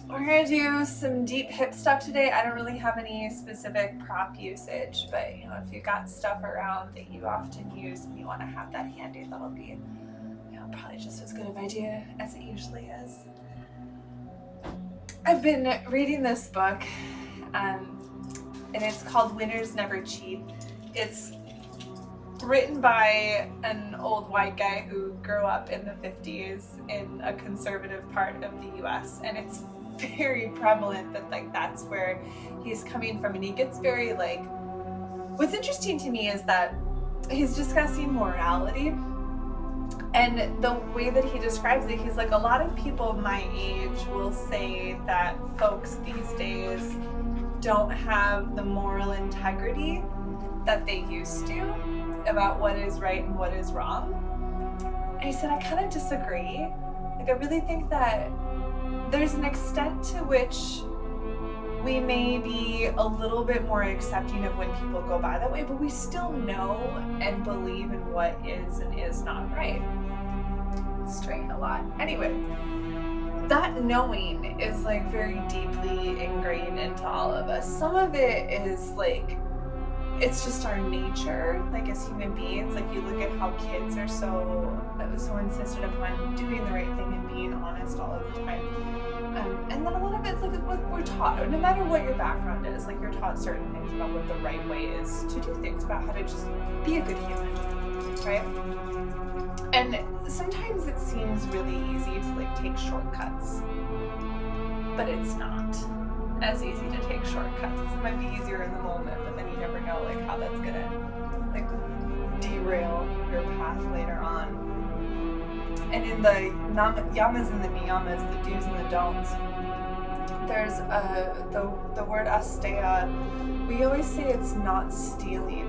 We're gonna do some deep hip stuff today. I don't really have any specific prop usage, but if you got stuff around that you often use and you want to have that handy, that'll be probably just as good of an idea as it usually is. I've been reading this book, and it's called Winners Never Cheat. It's written by an old white guy who grew up in the 50s in a conservative part of the US, and it's very prevalent that that's where he's coming from, and he gets very what's interesting to me is that he's discussing morality, and the way that he describes it, he's like, a lot of people my age will say that folks these days don't have the moral integrity that they used to about what is right and what is wrong. And he said, I kind of disagree. I really think that there's an extent to which we may be a little bit more accepting of when people go by that way, but we still know and believe in what is and is not right. Straying a lot. Anyway, that knowing is very deeply ingrained into all of us. Some of it is it's just our nature, as human beings. You look at how kids are so insistent upon doing the right thing and being honest all of the time. And then a lot of it's what we're taught. No matter what your background is, you're taught certain things about what the right way is to do things, about how to just be a good human, right? And sometimes it seems really easy to take shortcuts, but it's not as easy to take shortcuts. It might be easier in the moment, but then you never know how that's gonna derail your path later on. And in the yamas and the niyamas, the do's and the don'ts, there's the word asteya. We always say it's not stealing,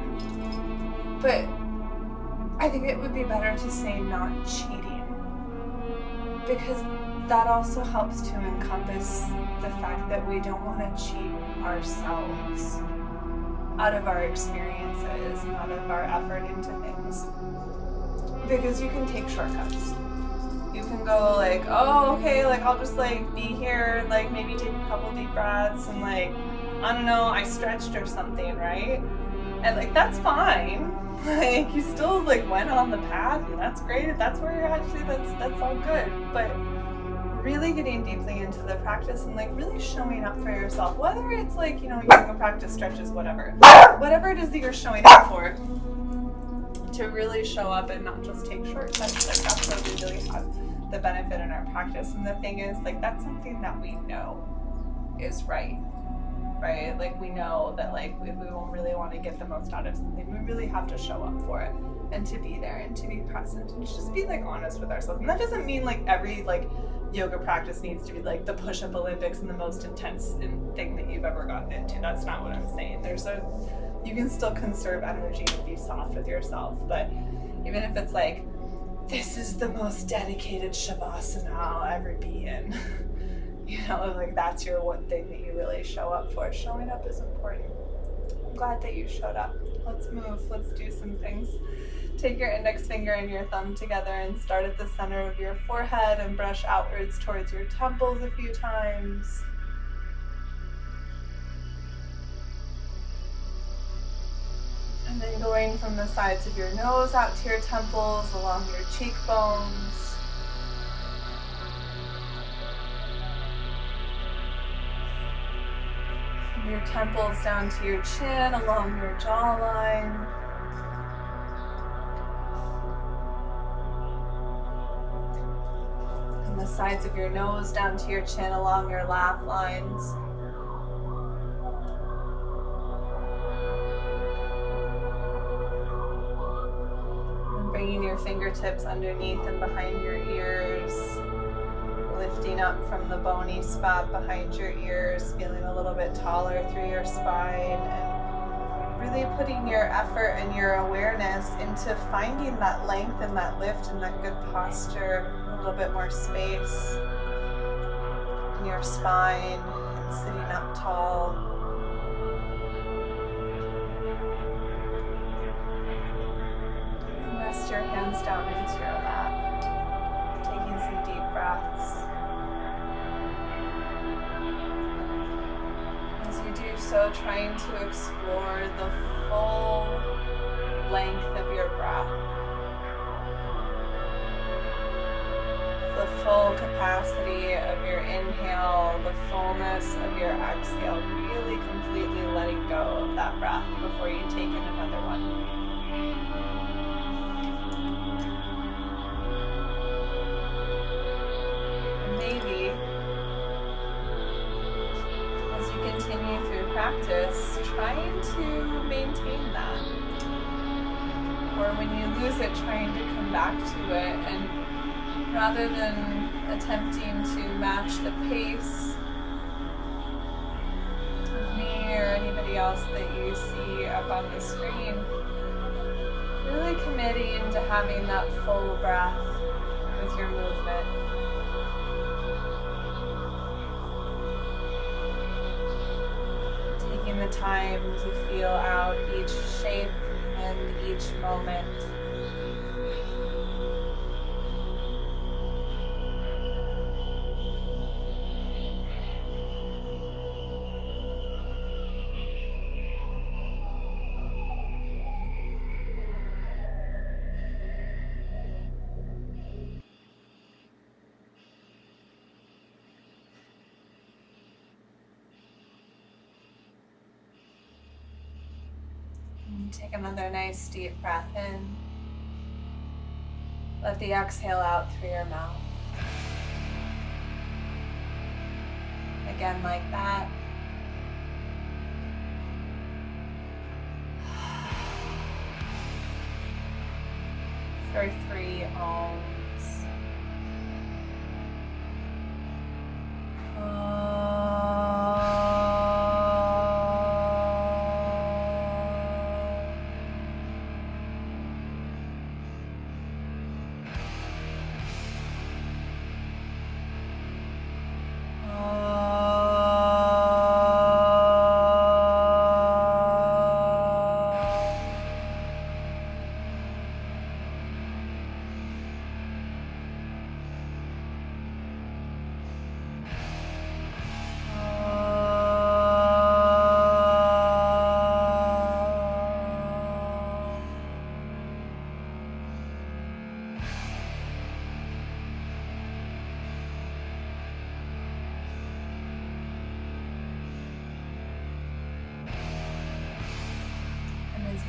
but I think it would be better to say not cheating, because that also helps to encompass the fact that we don't want to cheat ourselves out of our experiences and out of our effort into things. Because you can take shortcuts. You can go oh, okay, I'll just be here and maybe take a couple deep breaths and I don't know, I stretched or something, right? And that's fine. You still went on the path, and that's great. If that's where you're actually, that's all good. But really getting deeply into the practice and really showing up for yourself, whether it's yoga practice, stretches, whatever it is that you're showing up for, to really show up and not just take shortcuts. That's where we really have the benefit in our practice. And the thing is, that's something that we know is right? We know that if we won't really want to get the most out of something, we really have to show up for it and to be there and to be present and just be honest with ourselves. And that doesn't mean every yoga practice needs to be the push-up Olympics and the most intense thing that you've ever gotten into. That's not what I'm saying. You can still conserve energy and be soft with yourself, but even if it's this is the most dedicated shavasana I'll ever be in, that's your one thing that you really show up for. Showing up is important. I'm glad that you showed up. Let's move. Let's do some things. Take your index finger and your thumb together and start at the center of your forehead and brush outwards towards your temples a few times. And then going from the sides of your nose out to your temples, along your cheekbones. From your temples down to your chin, along your jawline. From the sides of your nose down to your chin, along your laugh lines. Bringing your fingertips underneath and behind your ears, lifting up from the bony spot behind your ears, feeling a little bit taller through your spine, and really putting your effort and your awareness into finding that length and that lift and that good posture, a little bit more space in your spine, and sitting up tall. Rest your hands down into your lap, taking some deep breaths. so trying to explore the full length of your breath, the full capacity of your inhale, the fullness of your exhale, really completely letting go of that breath before you take in another one. Maybe as you continue through practice, trying to maintain that. Or when you lose it, trying to come back to it, and rather than attempting to match the pace of me or anybody else that you see up on the screen, really committing to having that full breath with your movement. Taking the time to feel out each shape and each moment. Take another nice deep breath in. Let the exhale out through your mouth. Again, like that. For 3 ohms.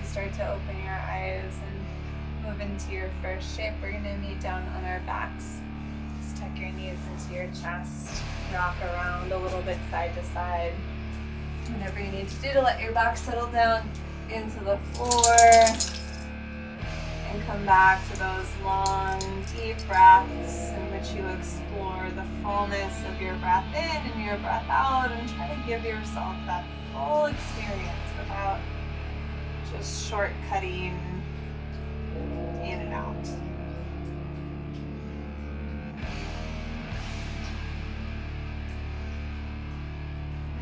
Start to open your eyes and move into your first shape. We're going to meet down on our backs. Just tuck your knees into your chest. Rock around a little bit side to side. Whatever you need to do to let your back settle down into the floor. And come back to those long, deep breaths in which you explore the fullness of your breath in and your breath out, and try to give yourself that full experience without just shortcutting in and out.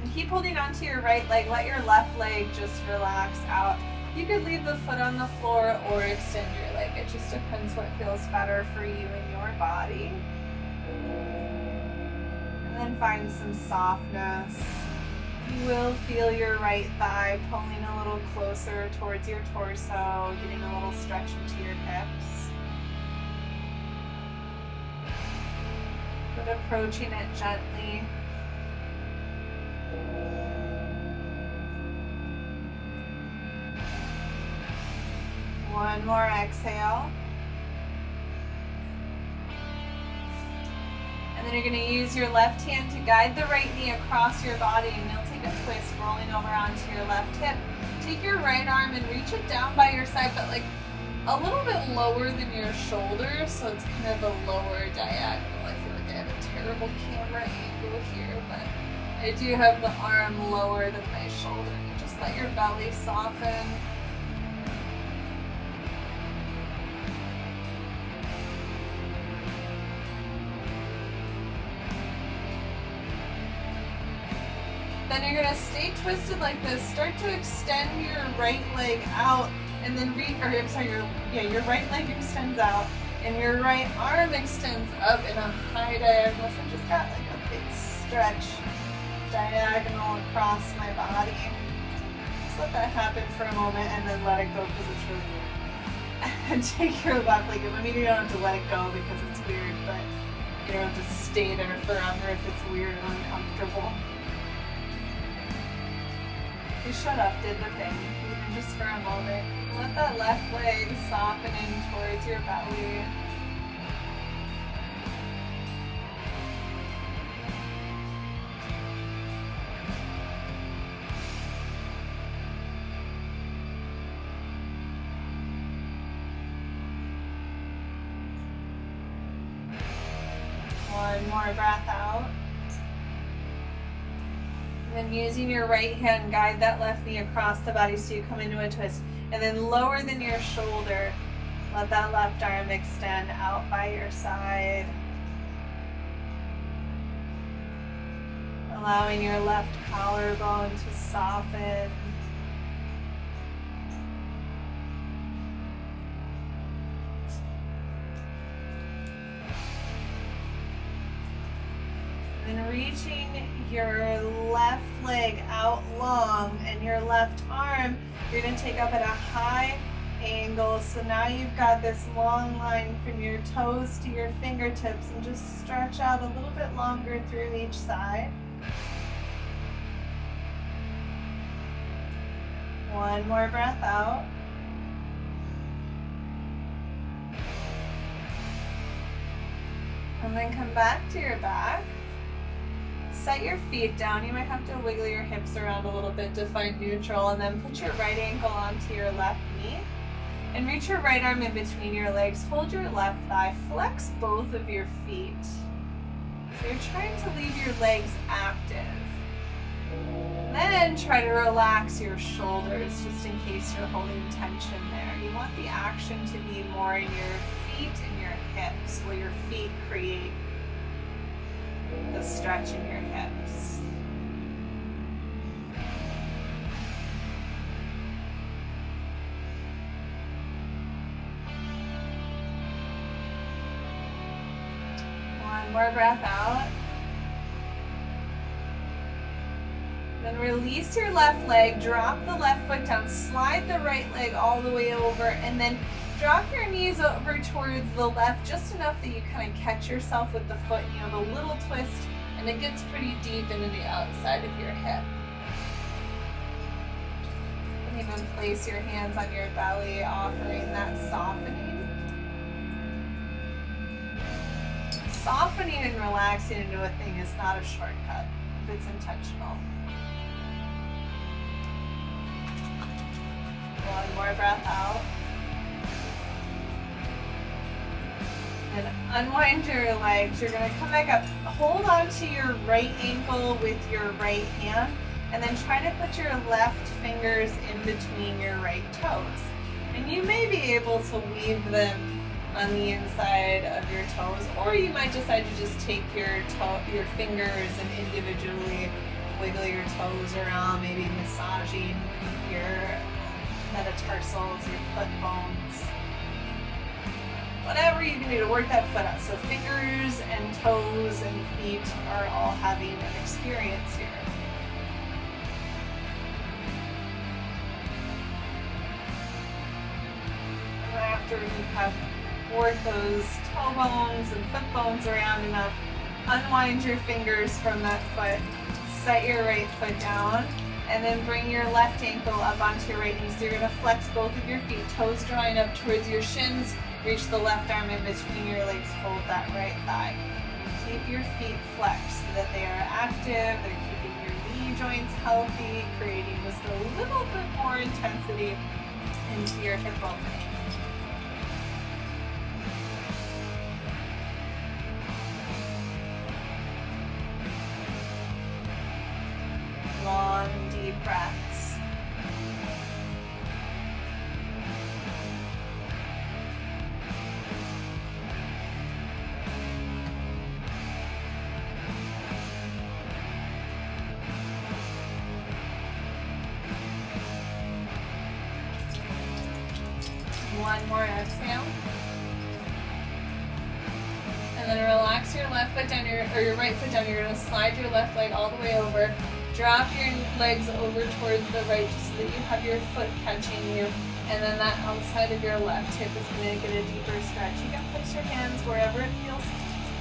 And keep holding on to your right leg. Let your left leg just relax out. You could leave the foot on the floor or extend your leg. It just depends what feels better for you and your body. And then find some softness. You will feel your right thigh pulling a little closer towards your torso, getting a little stretch into your hips. But approaching it gently. One more exhale. And then you're going to use your left hand to guide the right knee across your body, and you'll take a twist, rolling over onto your left hip. Take your right arm and reach it down by your side, but like a little bit lower than your shoulder, so it's kind of a lower diagonal. I feel like I have a terrible camera angle here, but I do have the arm lower than my shoulder. And just let your belly soften. Then you're going to stay twisted like this. Start to extend your right leg out, and then your right leg extends out, and your right arm extends up in a high diagonal. So just got like a big stretch diagonal across my body. Just let that happen for a moment and then let it go because it's really weird. And take your left leg. I mean, you don't have to let it go because it's weird, but you don't have to stay there forever if it's weird and uncomfortable. You shut up, did the thing, even just for a moment. Let that left leg soften in towards your belly. One more breath out. And then using your right hand, guide that left knee across the body so you come into a twist. And then lower than your shoulder, let that left arm extend out by your side. Allowing your left collarbone to soften. Then reaching your left leg out long and your left arm, you're going to take up at a high angle. So now you've got this long line from your toes to your fingertips, and just stretch out a little bit longer through each side. One more breath out. And then come back to your back. Set your feet down. You might have to wiggle your hips around a little bit to find neutral, and then put your right ankle onto your left knee and reach your right arm in between your legs. Hold your left thigh. Flex both of your feet. So you're trying to leave your legs active. Then try to relax your shoulders just in case you're holding tension there. You want the action to be more in your feet and your hips, where your feet create the stretch in your hips. One more breath out. Then release your left leg, drop the left foot down, slide the right leg all the way over, and then drop your knees over towards the left just enough that you kind of catch yourself with the foot and you have a little twist, and it gets pretty deep into the outside of your hip. And even place your hands on your belly, offering that softening. Softening and relaxing into a thing is not a shortcut if it's intentional. One more breath out. And unwind your legs. You're going to come back up. Hold on to your right ankle with your right hand, and then try to put your left fingers in between your right toes. And you may be able to weave them on the inside of your toes, or you might decide to just take your fingers and individually wiggle your toes around, maybe massaging your metatarsals, your foot bones. Whatever you can do to work that foot out. So fingers and toes and feet are all having an experience here. And after you have worked those toe bones and foot bones around enough, unwind your fingers from that foot, set your right foot down, and then bring your left ankle up onto your right knee. So you're going to flex both of your feet, toes drawing up towards your shins. Reach the left arm in between your legs, hold that right thigh. Keep your feet flexed so that they are active, they're keeping your knee joints healthy, creating just a little bit more intensity into your hip opening. Long, deep breaths. One more exhale. And then relax your left foot down, or your right foot down, you're going to slide your left leg all the way over. Drop your legs over towards the right just so that you have your foot catching you. And then that outside of your left hip is going to get a deeper stretch. You can place your hands wherever it feels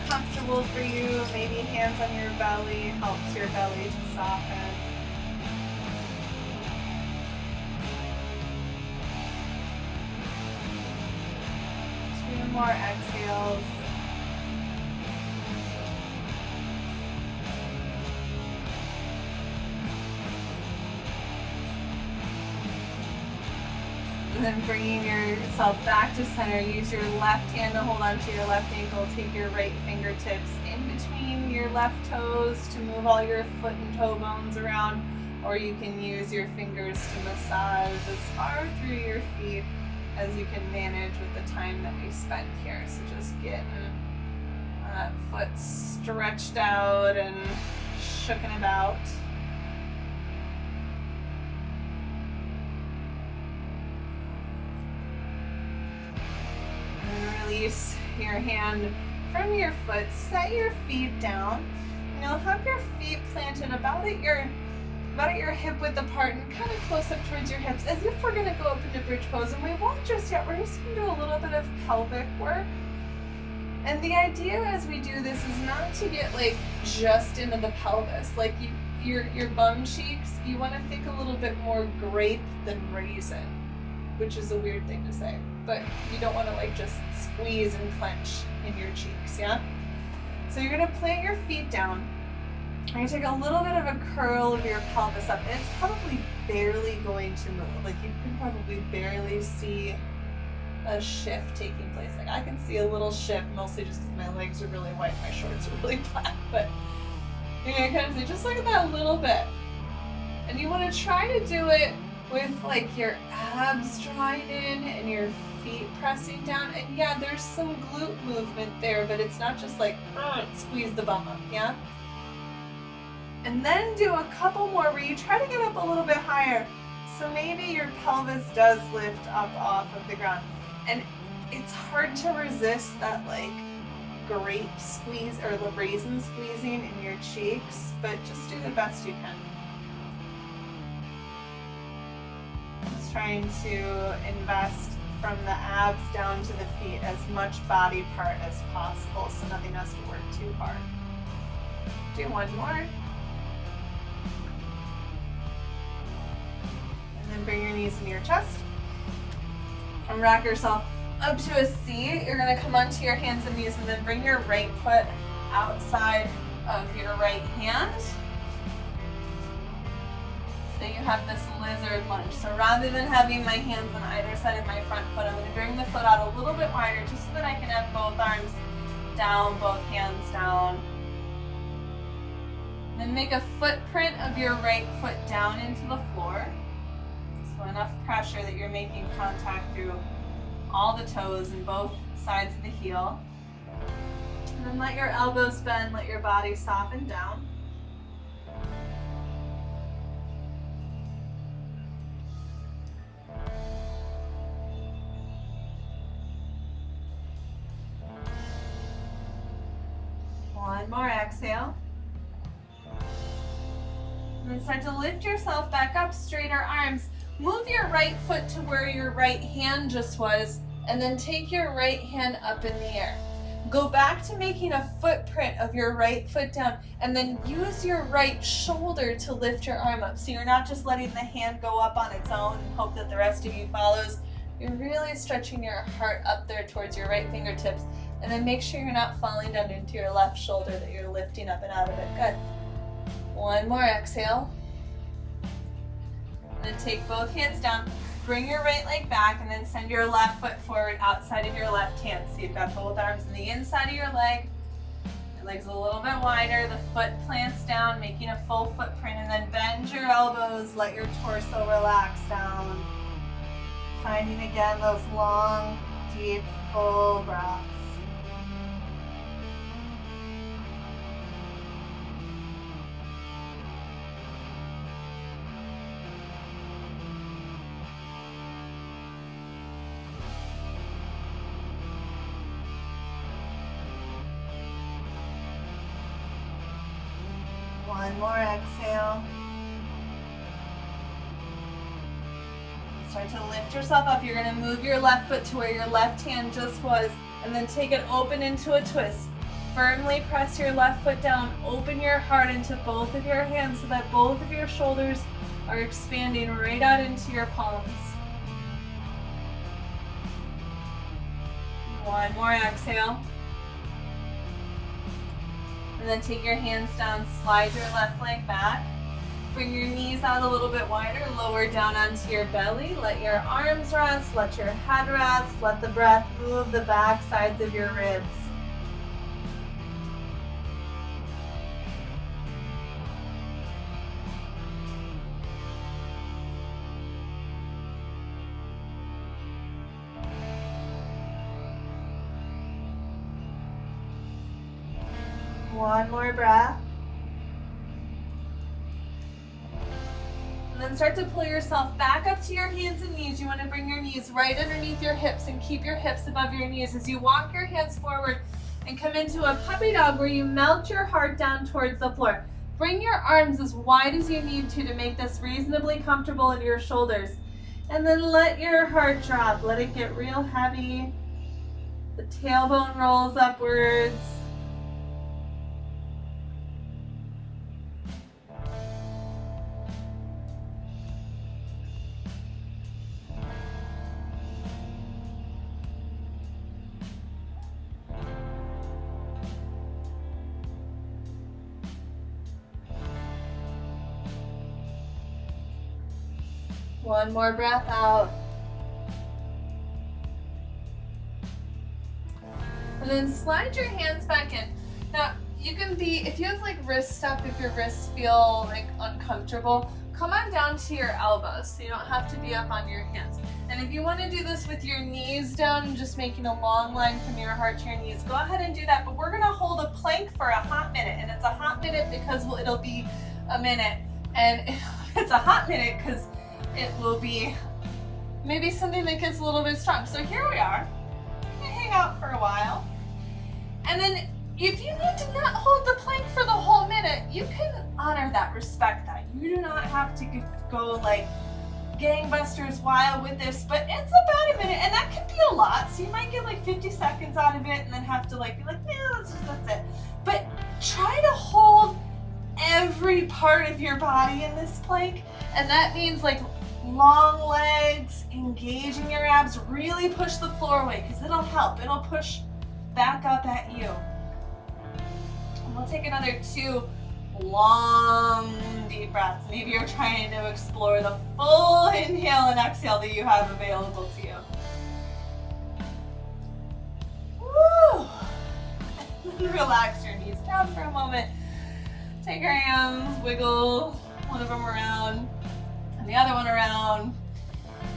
comfortable for you. Maybe hands on your belly helps your belly to soften. Two more exhales. And then bringing yourself back to center, use your left hand to hold onto your left ankle. Take your right fingertips in between your left toes to move all your foot and toe bones around, or you can use your fingers to massage as far through your feet as you can manage with the time that we spent here. So just getting that foot stretched out and shooken about. Release your hand from your foot, set your feet down, and you'll have your feet planted about at your hip width apart and kind of close up towards your hips, as if we're going to go up into bridge pose. And we won't just yet, we're just going to do a little bit of pelvic work. And the idea as we do this is not to get like just into the pelvis, like your bum cheeks, you want to think a little bit more grape than raisin, which is a weird thing to say. But you don't want to like just squeeze and clench in your cheeks, yeah? So you're going to plant your feet down. You're going to take a little bit of a curl of your pelvis up, and it's probably barely going to move. Like you can probably barely see a shift taking place. Like I can see a little shift, mostly just because my legs are really white, my shorts are really black, but you're going to kind of see just look at that a little bit. And you want to try to do it with like your abs drawing in and your feet pressing down. And yeah, there's some glute movement there, but it's not just like squeeze the bum up, yeah? And then do a couple more where you try to get up a little bit higher. So maybe your pelvis does lift up off of the ground. And it's hard to resist that like grape squeeze or the raisin squeezing in your cheeks, but just do the best you can. Just trying to invest from the abs down to the feet as much body part as possible so nothing has to work too hard. Do one more. And then bring your knees into your chest. And rock yourself up to a seat. You're going to come onto your hands and knees and then bring your right foot outside of your right hand. So you have this lizard lunge. So rather than having my hands on either side of my front foot, I'm going to bring the foot out a little bit wider just so that I can have both arms down, both hands down. Then make a footprint of your right foot down into the floor. So enough pressure that you're making contact through all the toes and both sides of the heel. And then let your elbows bend, let your body soften down. One more exhale. And then start to lift yourself back up, straighter arms. Move your right foot to where your right hand just was, and then take your right hand up in the air. Go back to making a footprint of your right foot down, and then use your right shoulder to lift your arm up. So you're not just letting the hand go up on its own and hope that the rest of you follows. You're really stretching your heart up there towards your right fingertips, and then make sure you're not falling down into your left shoulder, that you're lifting up and out of it. Good. One more exhale. And then take both hands down, bring your right leg back, and then send your left foot forward outside of your left hand. So you've got both arms on the inside of your leg. Your leg's a little bit wider, the foot plants down, making a full footprint, and then bend your elbows, let your torso relax down. Finding again those long, deep, full breaths. One more exhale. Start to lift yourself up. You're going to move your left foot to where your left hand just was, and then take it open into a twist. Firmly press your left foot down. Open your heart into both of your hands so that both of your shoulders are expanding right out into your palms. One more exhale. And then take your hands down, slide your left leg back. Bring your knees out a little bit wider, lower down onto your belly. Let your arms rest, let your head rest, let the breath move the back sides of your ribs. One more breath. And then start to pull yourself back up to your hands and knees. You want to bring your knees right underneath your hips and keep your hips above your knees as you walk your hands forward and come into a puppy dog where you melt your heart down towards the floor. Bring your arms as wide as you need to make this reasonably comfortable in your shoulders. And then let your heart drop. Let it get real heavy. The tailbone rolls upwards. One more breath out. And then slide your hands back in. Now, you can be, if you have like wrists up, if your wrists feel like uncomfortable, come on down to your elbows so you don't have to be up on your hands. And if you want to do this with your knees down, just making a long line from your heart to your knees, go ahead and do that. But we're going to hold a plank for a hot minute. And it's a hot minute because it'll be a minute. And it's a hot minute because it will be maybe something that gets a little bit strong. So here we are. I'm gonna hang out for a while. And then if you need to not hold the plank for the whole minute, you can honor that, respect that. You do not have to go like gangbusters wild with this, but it's about a minute, and that can be a lot. So you might get like 50 seconds out of it and then have to like be like, yeah, that's it. But try to hold every part of your body in this plank, and that means like long legs, engaging your abs, really push the floor away because it'll help. It'll push back up at you. And we'll take another 2 long deep breaths. Maybe you're trying to explore the full inhale and exhale that you have available to you. Woo! Relax your knees down for a moment. Take your hands, wiggle one of them around and the other one around.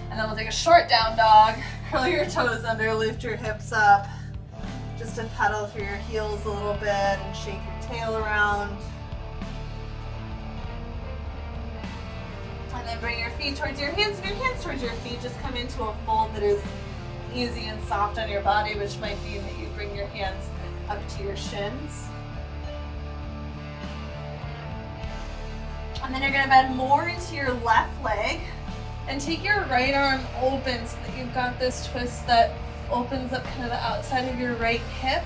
And then we'll take a short down dog. Curl your toes under, lift your hips up. Just to pedal through your heels a little bit and shake your tail around. And then bring your feet towards your hands and your hands towards your feet. Just come into a fold that is easy and soft on your body, which might mean that you bring your hands up to your shins. And then you're gonna bend more into your left leg and take your right arm open so that you've got this twist that opens up kind of the outside of your right hip.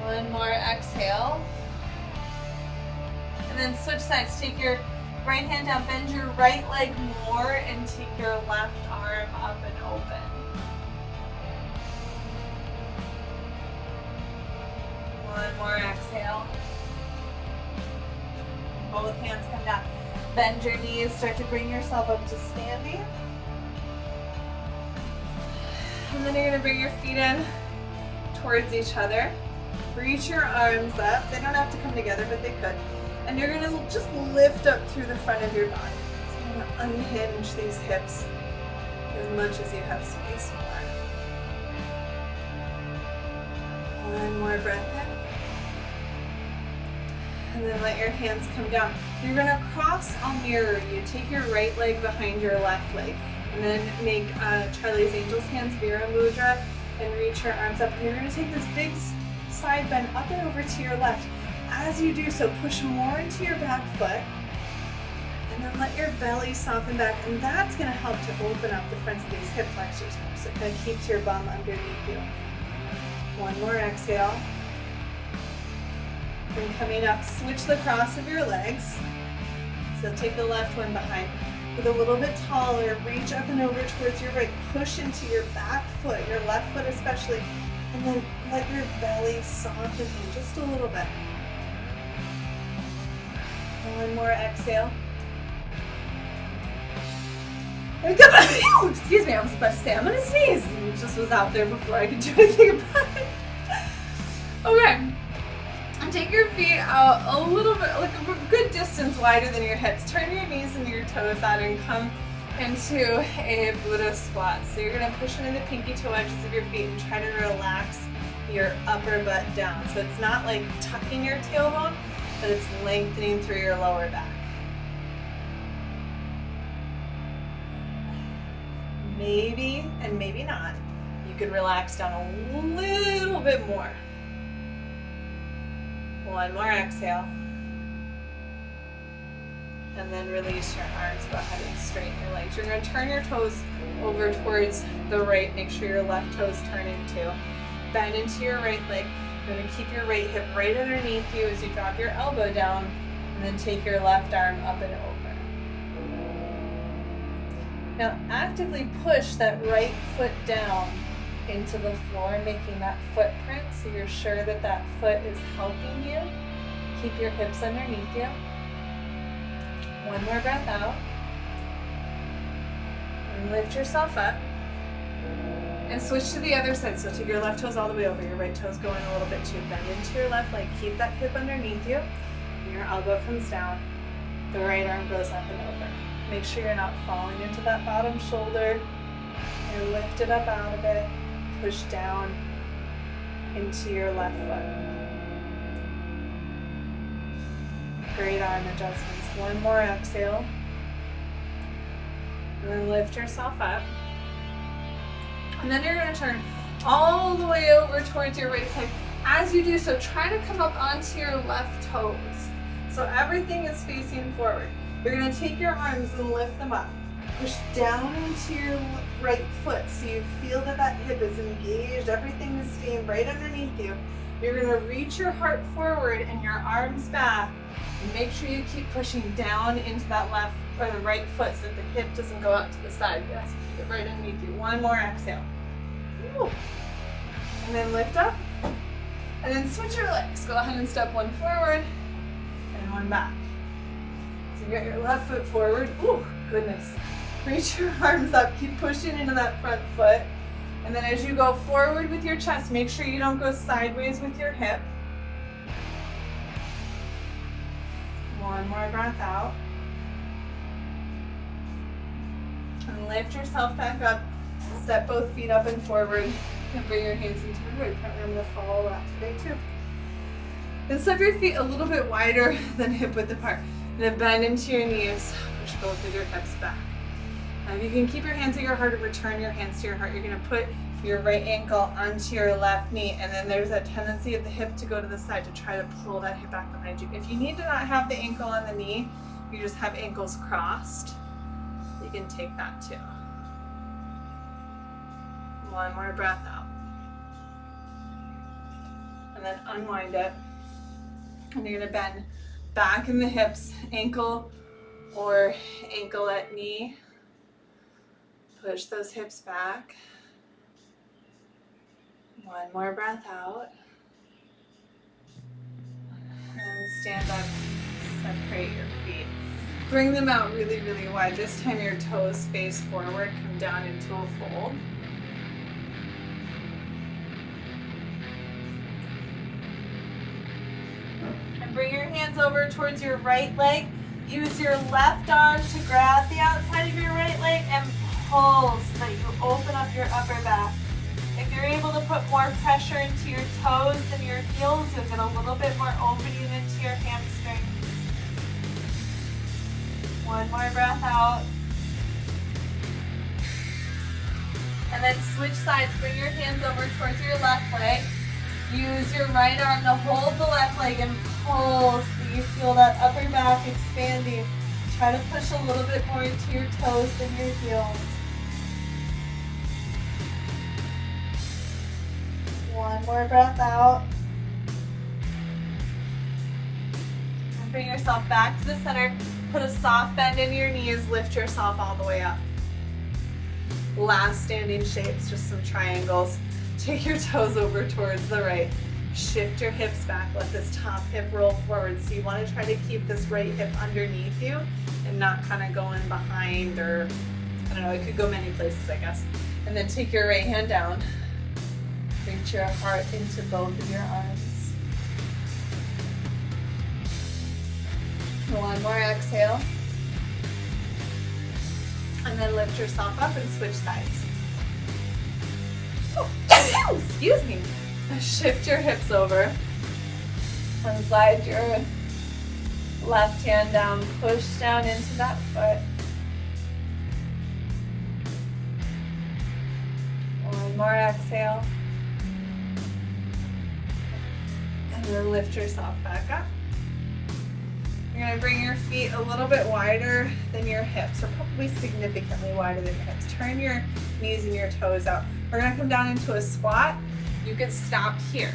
One more exhale. And then switch sides. Take your right hand down, bend your right leg more, and take your left arm up and open. One more exhale. Both hands come down. Bend your knees, start to bring yourself up to standing. And then you're gonna bring your feet in towards each other. Reach your arms up. They don't have to come together, but they could. And you're gonna just lift up through the front of your body. So you're gonna unhinge these hips as much as you have space for. One more breath in. And then let your hands come down. You're gonna cross, I'll mirror you. Take your right leg behind your left leg. And then make Charlie's Angels hands, Vira Mudra, and reach your arms up. And you're gonna take this big side bend up and over to your left. as you do so, push more into your back foot, and then let your belly soften back, and that's going to help to open up the fronts of these hip flexors more, so it kind of keeps your bum underneath you. One more exhale. And coming up, switch the cross of your legs. So take the left one behind. Get a little bit taller, reach up and over towards your right, push into your back foot, your left foot especially, and then let your belly soften in just a little bit. One more exhale. Excuse me, I was about to say I'm gonna sneeze. It just was out there before I could do anything about it. Okay. And take your feet out a little bit, like a good distance wider than your hips. Turn your knees and your toes out and come into a Buddha squat. So you're gonna push into the pinky toe edges of your feet and try to relax your upper butt down. So it's not like tucking your tailbone, but it's lengthening through your lower back. Maybe, and maybe not, you can relax down a little bit more. One more exhale. And then release your arms. Go ahead and straighten your legs. You're going to turn your toes over towards the right. Make sure your left toes turn into. Bend into your right leg. You're going to keep your right hip right underneath you as you drop your elbow down. And then take your left arm up and over. Now actively push that right foot down into the floor, making that footprint so you're sure that that foot is helping you. Keep your hips underneath you. One more breath out. And lift yourself up. And switch to the other side. So take your left toes all the way over. Your right toes going a little bit too. Bend into your left leg. Keep that hip underneath you. And your elbow comes down. The right arm goes up and over. Make sure you're not falling into that bottom shoulder. You're lifted up out of it. Push down into your left foot. Great arm adjustments. One more exhale. And then lift yourself up. And then you're going to turn all the way over towards your right side. As you do so, try to come up onto your left toes. So everything is facing forward. You're going to take your arms and lift them up. Push down into your right foot so you feel that that hip is engaged. Everything is staying right underneath you. You're going to reach your heart forward and your arms back. And make sure you keep pushing down into that left or the right foot so that the hip doesn't go out to the side. Yes, keep it right underneath you. One more exhale. Woo. And then lift up. And then switch your legs. Go ahead and step one forward and one back. So you got your left foot forward. Ooh, goodness. Reach your arms up, keep pushing into that front foot. And then as you go forward with your chest, make sure you don't go sideways with your hip. One more breath out. And lift yourself back up. Step both feet up and forward. And bring your hands into your right. I'm going to follow that today too. And step your feet a little bit wider than hip width apart. And then bend into your knees. Push both of your hips back. If you can keep your hands at your heart or return your hands to your heart, you're going to put your right ankle onto your left knee, and then there's a tendency of the hip to go to the side to try to pull that hip back behind you. If you need to not have the ankle on the knee, you just have ankles crossed, you can take that too. One more breath out. And then unwind it. And you're going to bend back in the hips, ankle or ankle at knee. Push those hips back. One more breath out. And stand up, separate your feet. Bring them out really, really wide. This time your toes face forward, come down into a fold. And bring your hands over towards your right leg. Use your left arm to grab the outside of your right leg and pull so that you open up your upper back. If you're able to put more pressure into your toes than your heels, you'll get a little bit more opening into your hamstring. One more breath out. And then switch sides. Bring your hands over towards your left leg. Use your right arm to hold the left leg and pull so you feel that upper back expanding. Try to push a little bit more into your toes than your heels. One more breath out. And bring yourself back to the center. Put a soft bend in your knees. Lift yourself all the way up. Last standing shapes, just some triangles. Take your toes over towards the right. Shift your hips back. Let this top hip roll forward. So you want to try to keep this right hip underneath you and not kind of going behind, or I don't know, it could go many places, I guess. And then take your right hand down. Reach your heart into both of your arms. One more exhale. And then lift yourself up and switch sides. Oh, excuse me. Shift your hips over. And slide your left hand down. Push down into that foot. One more exhale. And then lift yourself back up. You're going to bring your feet a little bit wider than your hips, or probably significantly wider than your hips. Turn your knees and your toes out. We're going to come down into a squat. You can stop here.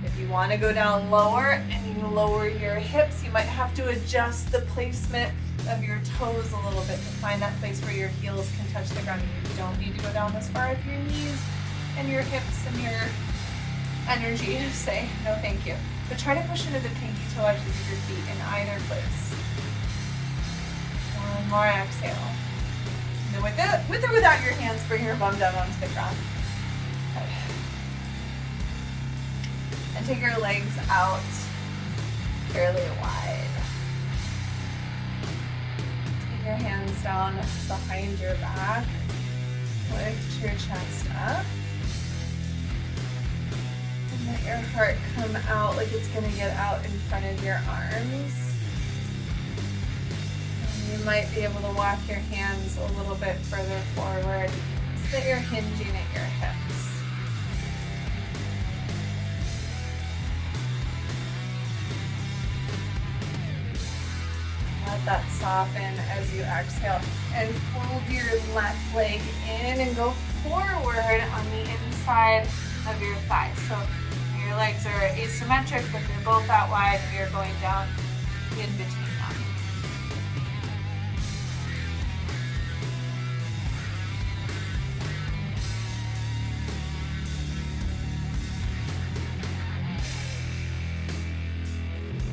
If you want to go down lower and you lower your hips, you might have to adjust the placement of your toes a little bit to find that place where your heels can touch the ground. You don't need to go down this far if your knees and your hips and your energy say no thank you. But try to push into the pinky toe edges of your feet in either place. One more exhale. And then with or without your hands, bring your bum down onto the ground. Okay. And take your legs out fairly wide. Take your hands down behind your back. Lift your chest up. Let your heart come out like it's going to get out in front of your arms. And you might be able to walk your hands a little bit further forward so that you're hinging at your hips. Let that soften as you exhale. And fold your left leg in and go forward on the inside of your thighs. So your legs are asymmetric, but they're both that wide, and you're going down in between them.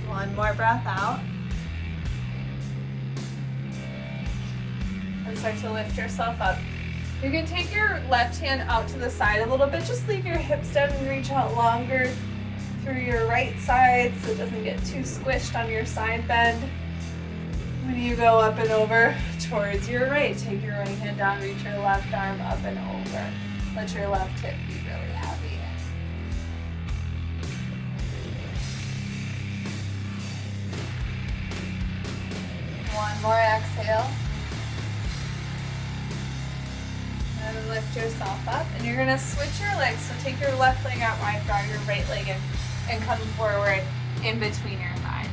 One more breath out. And start to lift yourself up. You can take your left hand out to the side a little bit. Just leave your hips down and reach out longer through your right side so it doesn't get too squished on your side bend. When you go up and over towards your right, take your right hand down, reach your left arm up and over. Let your left hip be really heavy. One more exhale. And lift yourself up, and you're going to switch your legs. So take your left leg out wide, draw your right leg in, and come forward in between your thighs.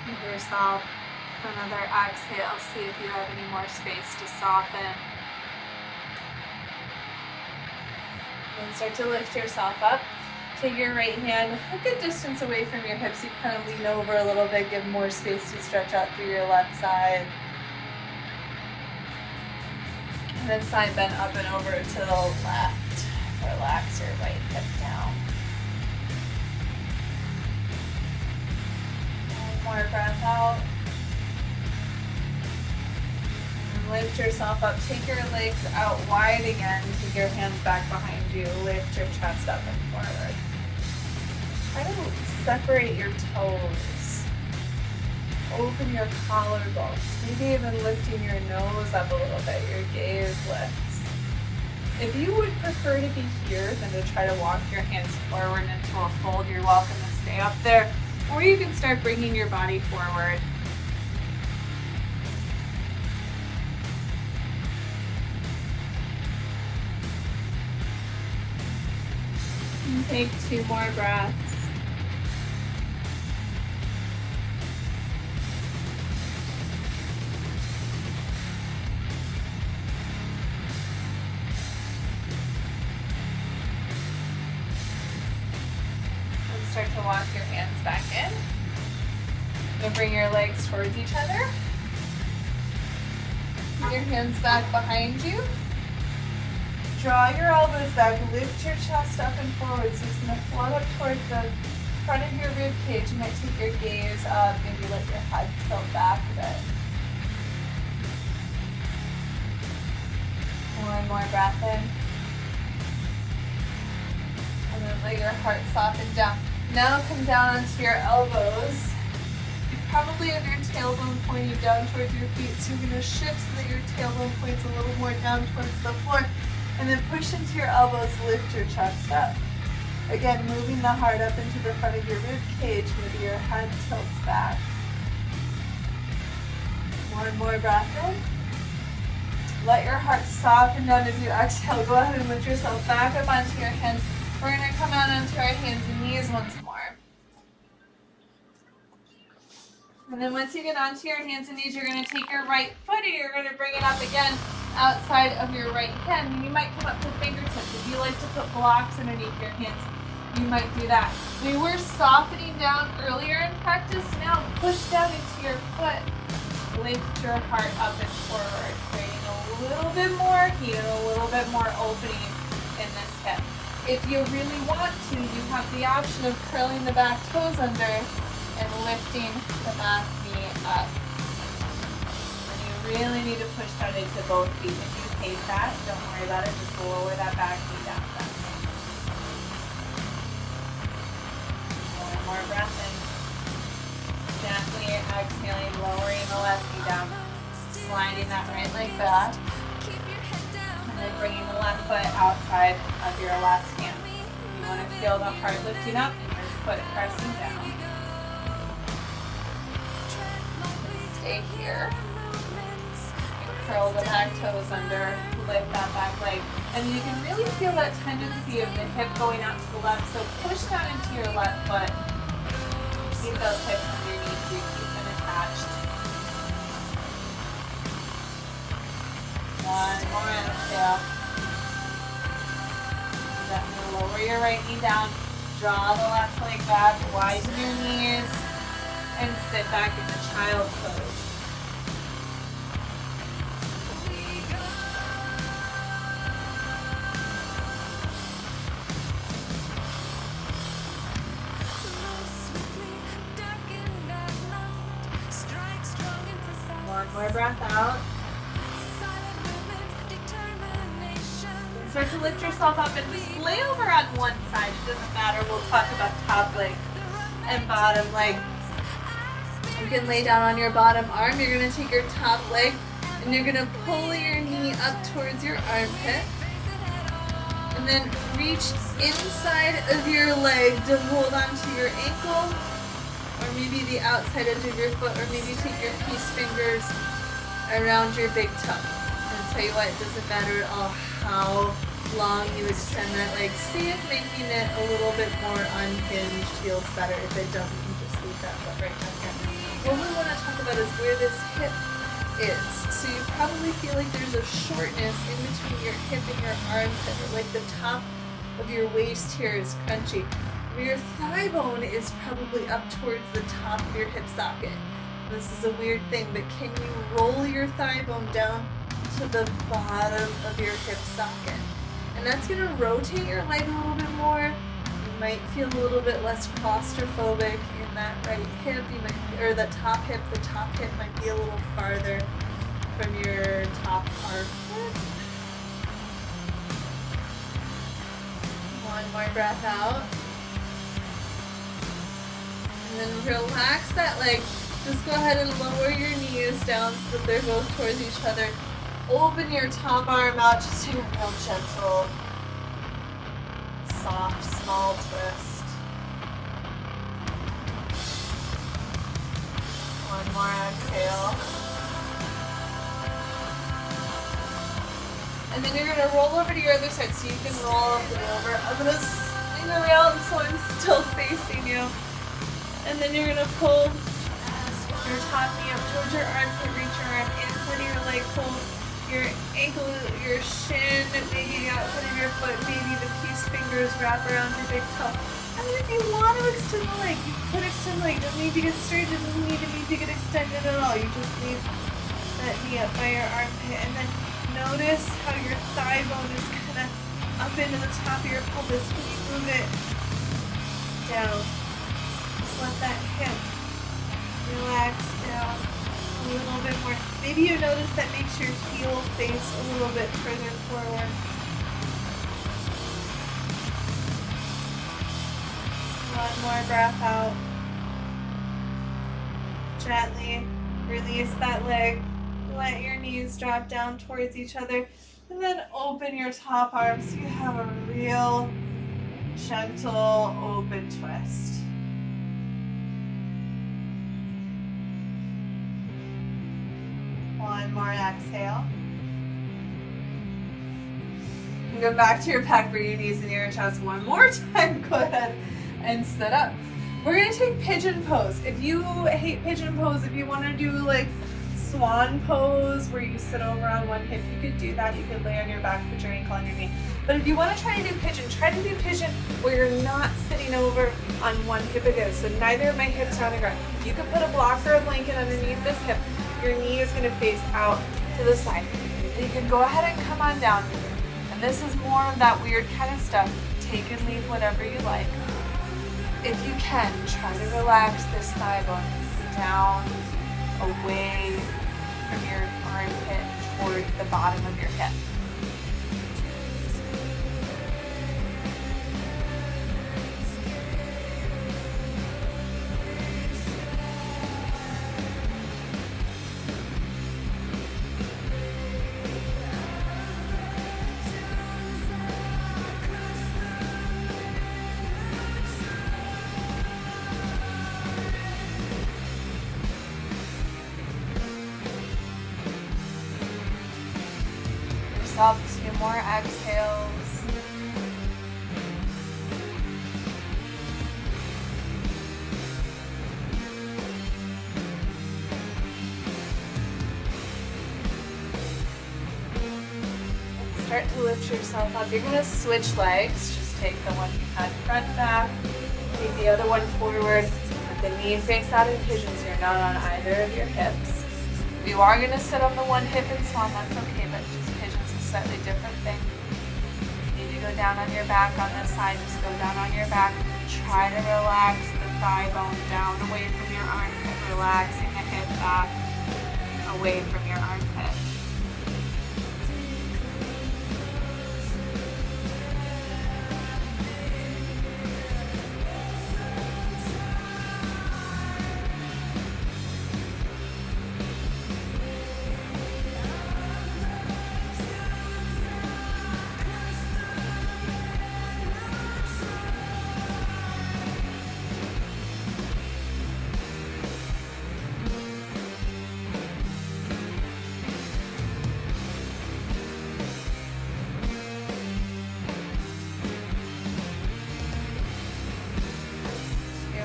Give yourself another exhale. See if you have any more space to soften. And start to lift yourself up. Take your right hand a good distance away from your hips. You kind of lean over a little bit, give more space to stretch out through your left side. And then side bend up and over to the left. Relax your right hip down. One more breath out. Lift yourself up. Take your legs out wide again. Take your hands back behind you. Lift your chest up and forward. Try to separate your toes. Open your collarbones. Maybe even lifting your nose up a little bit. Your gaze lifts. If you would prefer to be here than to try to walk your hands forward into a fold, you're welcome to stay up there. Or you can start bringing your body forward. And take 2 more breaths. Start to walk your hands back in. You'll bring your legs towards each other. Bring your hands back behind you. Draw your elbows back, lift your chest up and forward. So it's going to float up towards the front of your rib cage. You might take your gaze up, maybe let your head tilt back a bit. One more breath in. And then let your heart soften down. Now come down onto your elbows. You probably have your tailbone pointing down towards your feet, so you're going to shift so that your tailbone points a little more down towards the floor. And then push into your elbows, lift your chest up. Again, moving the heart up into the front of your rib cage, maybe your head tilts back. One more breath in. Let your heart soften down as you exhale. Go ahead and lift yourself back up onto your hands. We're going to come out onto our hands and knees once more. And then once you get onto your hands and knees, you're going to take your right foot and you're going to bring it up again outside of your right hand. And you might come up to fingertips. If you like to put blocks underneath your hands, you might do that. We were softening down earlier in practice. Now push down into your foot. Lift your heart up and forward, creating a little bit more heat and a little bit more opening in this hip. If you really want to, you have the option of curling the back toes under and lifting the back knee up. And you really need to push down into both feet. If you hate that, don't worry about it. Just lower that back knee down. One more breath in. Gently exhaling, lowering the left knee down. Sliding that right leg back. And then bringing the left foot outside of your left hand. You want to feel the heart lifting up and your foot pressing down. Stay here. And curl the back toes under, lift that back leg. And you can really feel that tendency of the hip going out to the left. So push down into your left foot. Keep those hips underneath you, keep them attached. One more exhale. Gently lower your right knee down. Draw the left leg back, widen your knees, and sit back in the child's pose. One more breath out. Start to lift yourself up and just lay over on one side. It doesn't matter. We'll talk about top leg and bottom leg. You can lay down on your bottom arm. You're going to take your top leg and you're going to pull your knee up towards your armpit. And then reach inside of your leg to hold onto your ankle or maybe the outside edge of your foot, or maybe take your peace fingers around your big toe. And tell you what, it doesn't matter at all how long you extend that leg. See if making it a little bit more unhinged feels better. If it doesn't, you just leave that foot right back in. What we want to talk about is where this hip is. So you probably feel like there's a shortness in between your hip and your armpit, or like the top of your waist here is crunchy. Your thigh bone is probably up towards the top of your hip socket. This is a weird thing, but can you roll your thigh bone down to the bottom of your hip socket? And that's going to rotate your leg a little bit more. You might feel a little bit less claustrophobic in that right hip. You might, or the top hip. The top hip might be a little farther from your top armpit. One more breath out. And then relax that leg. Just go ahead and lower your knees down so that they're both towards each other. Open your top arm out, just do a real gentle, soft, small twist. more exhale. And then you're gonna roll over to your other side, so you can roll up and over. I'm gonna swing around so I'm still facing you. And then you're gonna pull your top knee up towards your armpit, reach your arm inside of your leg, pull your ankle, your shin, maybe the outside of your foot, maybe the peace fingers wrap around your big toe. And then if you want to extend the leg, you could extend the leg. It doesn't need to get straight, it doesn't need to get extended at all. You just need that knee up by your armpit. And then notice how your thigh bone is kind of up into the top of your pelvis. Can you move it down? Just let that hip relax down a little bit more. Maybe you notice that makes your heel face a little bit further forward. One more breath out. Gently release that leg. Let your knees drop down towards each other. And then open your top arm so you have a real gentle open twist. One more exhale. And go back to your back, bring your knees into your chest one more time. Go ahead and sit up. We're gonna take pigeon pose. If you hate pigeon pose, if you wanna do like swan pose where you sit over on one hip, you could do that. You could lay on your back, put your ankle on your knee. But if you wanna try to do pigeon where you're not sitting over on one hip again. So neither of my hips are on the ground. You could put a block or a blanket underneath this hip. Your knee is gonna face out to the side. You can go ahead and come on down. And this is more of that weird kind of stuff. Take and leave whatever you like. If you can, try to relax this thigh bone down, away from your armpit towards the bottom of your hip. Up, 2 more exhales. Start to lift yourself up. You're going to switch legs. Just take the one you had front back, take the other one forward, with the knee face out in pigeon so you're not on either of your hips. You are going to sit on the one hip and swan, that's okay, but just slightly different thing. You need to go down on your back on this side, just go down on your back. Try to relax the thigh bone down away from your armpit, relaxing the hip back away from your armpit.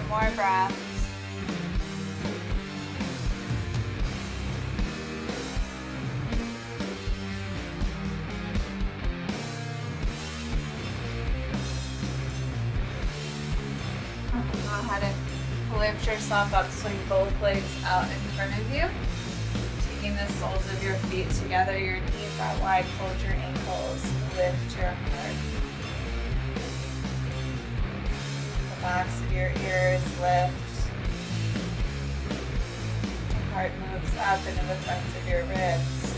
More breaths. Go ahead and lift yourself up, swing both legs out in front of you. Taking the soles of your feet together, your knees out wide, fold your ankles, lift your heart. Backs of your ears lift. Your heart moves up into the fronts of your ribs.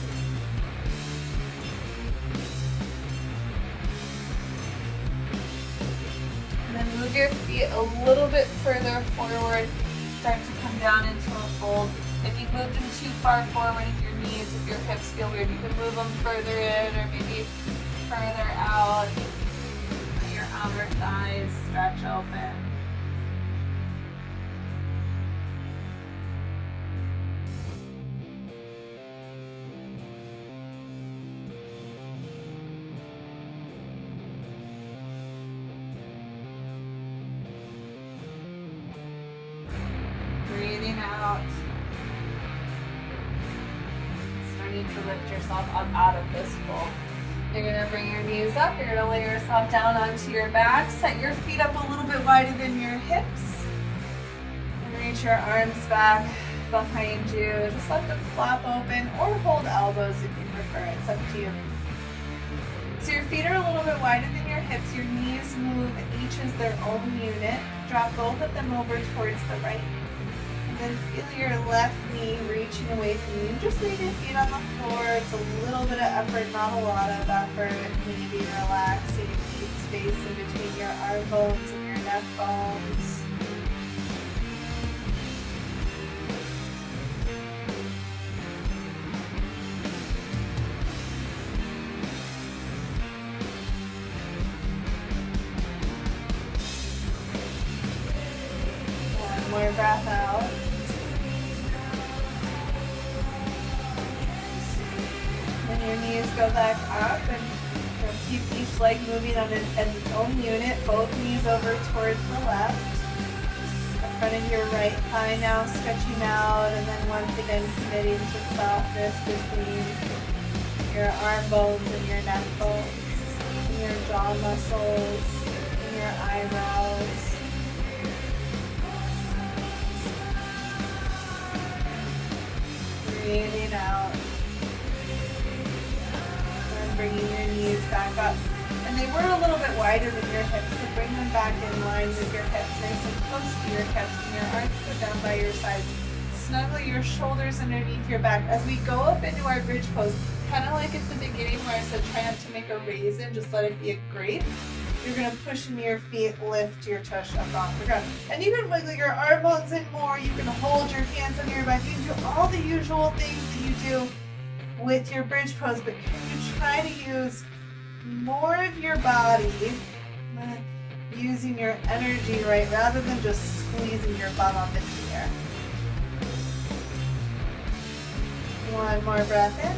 And then move your feet a little bit further forward. Start to come down into a fold. If you move them too far forward, if your knees, if your hips feel weird, you can move them further in or maybe further out. Your outer thighs stretch open. to lift yourself up out of this pull. You're gonna bring your knees up, you're gonna lay yourself down onto your back, set your feet up a little bit wider than your hips, and reach your arms back behind you. Just let them flap open or hold elbows if you prefer, it's up to you. So your feet are a little bit wider than your hips, your knees move each as their own unit. Drop both of them over towards the right. And then feel your left knee reaching away from you. Just leave your feet on the floor. It's a little bit of effort, not a lot of effort. Maybe relaxing, keep space in between your arm bones and your neck bones. More breath out. Then your knees go back up and keep each leg moving on as its own unit. Both knees over towards the left. The front of your right thigh now stretching out, and then once again committing to softness between your arm bones and your neck bones, and your jaw muscles, and your eyebrows. Breathing out. And bringing your knees back up. And they were a little bit wider than your hips, so bring them back in line with your hips, nice and close to your hips, and your arms put down by your sides. Snuggle your shoulders underneath your back. As we go up into our bridge pose, kind of like at the beginning where I said try not to make a raisin, just let it be a grape. You're going to push into your feet, lift your tush up off the ground. And you can wiggle your arm bones in more. You can hold your hands under your back. You can do all the usual things that you do with your bridge pose, but can you try to use more of your body, using your energy right, rather than just squeezing your bum up into the air. One more breath in.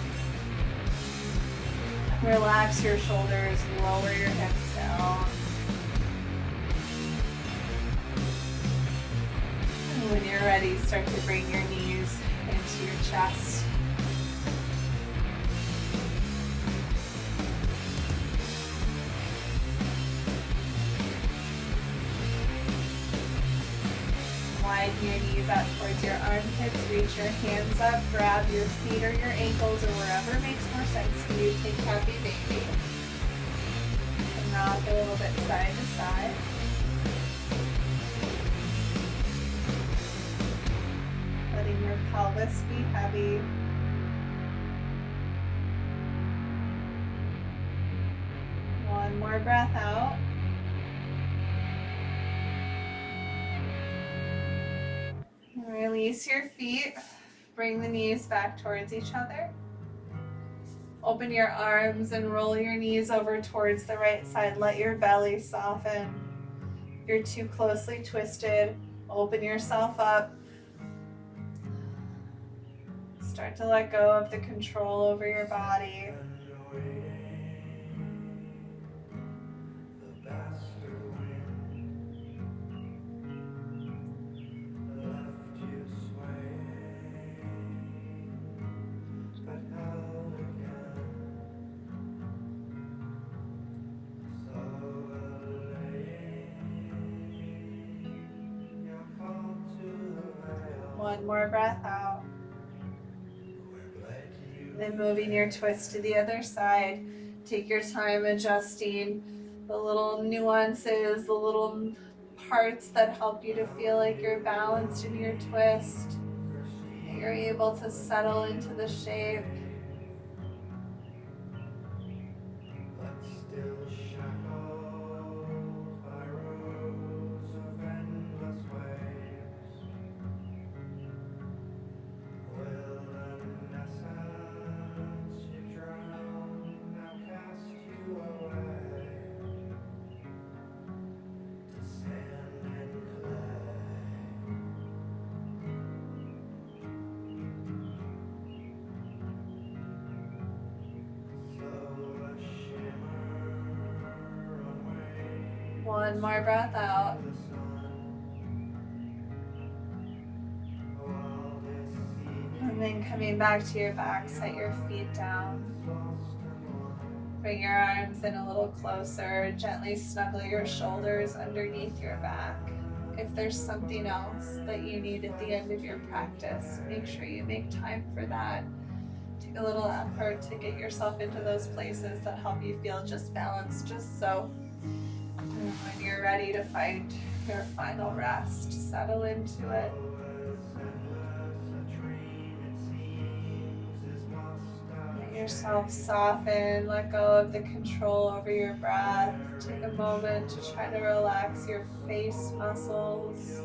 Relax your shoulders, lower your hips down. And when you're ready, start to bring your knees into your chest. Widen your knees out towards your armpits, reach your hands up, grab your feet or your ankles or wherever makes more sense to you. Take happy baby. And rock a little bit side to side. Letting your pelvis be heavy. One more breath out. Release your feet, bring the knees back towards each other. Open your arms and roll your knees over towards the right side. Let your belly soften. If you're too closely twisted, open yourself up. Start to let go of the control over your body. One more breath out. Then moving your twist to the other side. Take your time adjusting the little nuances, the little parts that help you to feel like you're balanced in your twist. You're able to settle into the shape. One more breath out. And then coming back to your back, set your feet down. Bring your arms in a little closer. Gently snuggle your shoulders underneath your back. If there's something else that you need at the end of your practice, make sure you make time for that. Take a little effort to get yourself into those places that help you feel just balanced, just so. And when you're ready to find your final rest, settle into it. Let yourself soften, let go of the control over your breath. Take a moment to try to relax your face muscles.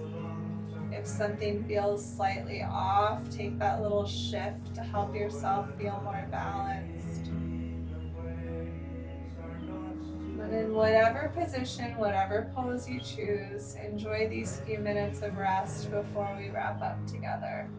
If something feels slightly off, take that little shift to help yourself feel more balanced. And in whatever position, whatever pose you choose, enjoy these few minutes of rest before we wrap up together.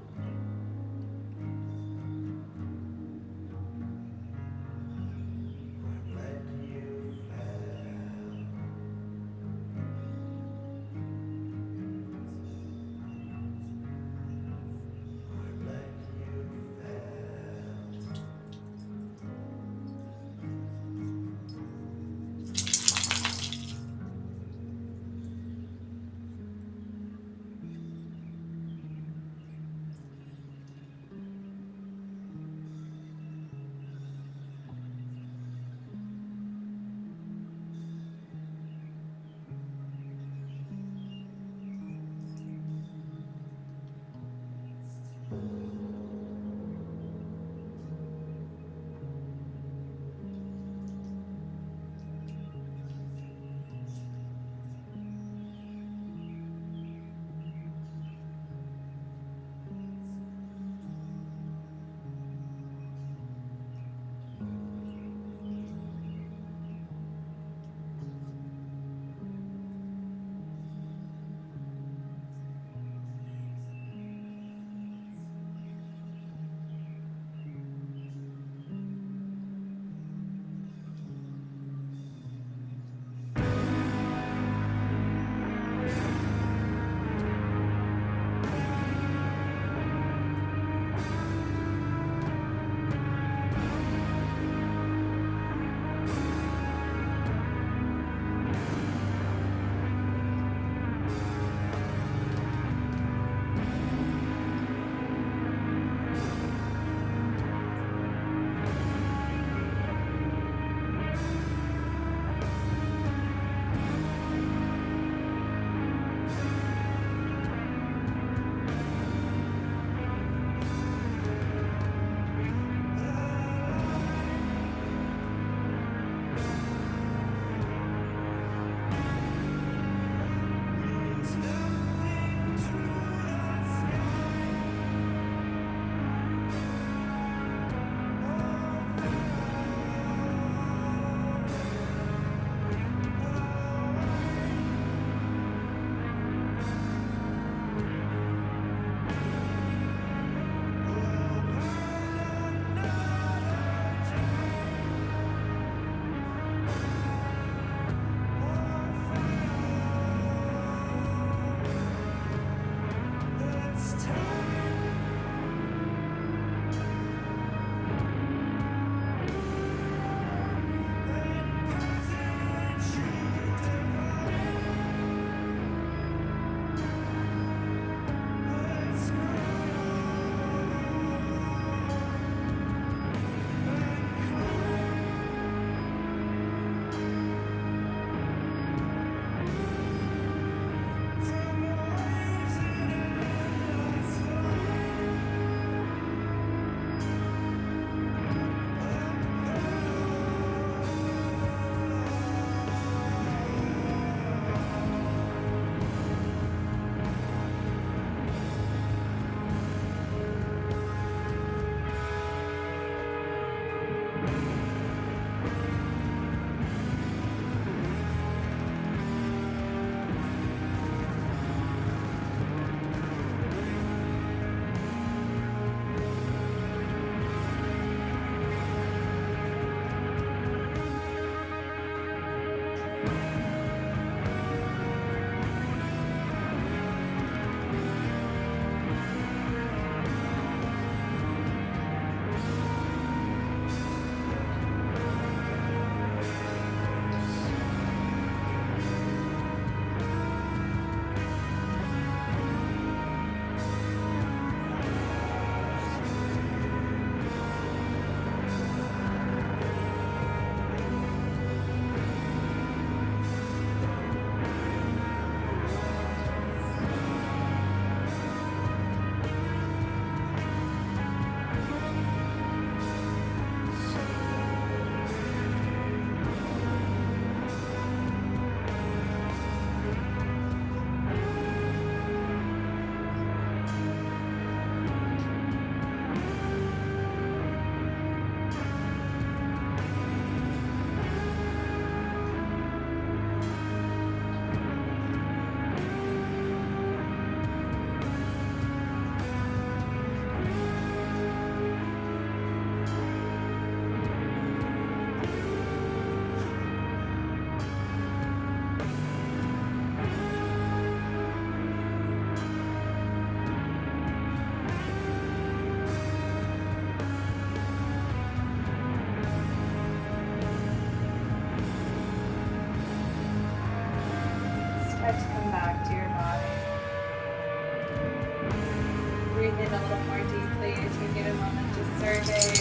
breathe in a little more deeply, taking a moment to survey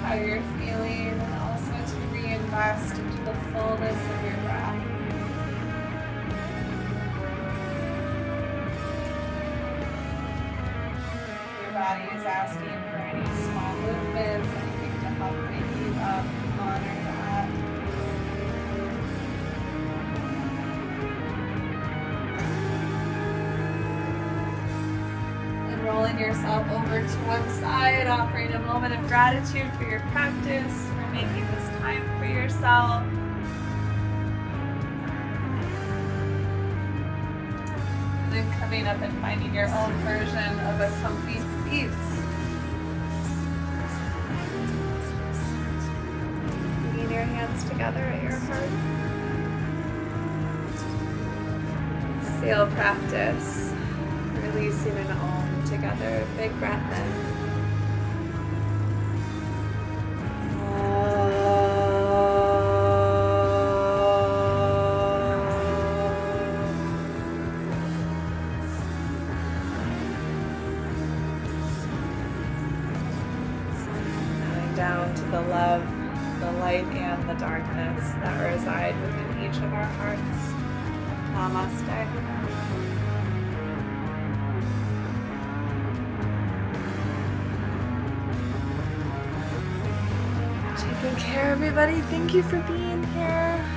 how you're feeling and also to reinvest into the fullness of your breath. Your body is asking for any small movements, anything to help wake you up, honor that. And rolling yourself over to one side, offering a moment of gratitude for your practice, for making this time for yourself. And then coming up and finding your own version of a comfy seat. Bringing your hands together at your heart. Seal practice. Releasing an om together. Big breath in. Down to the love, the light, and the darkness that reside within each of our hearts. Namaste. Taking care, everybody. Thank you for being here.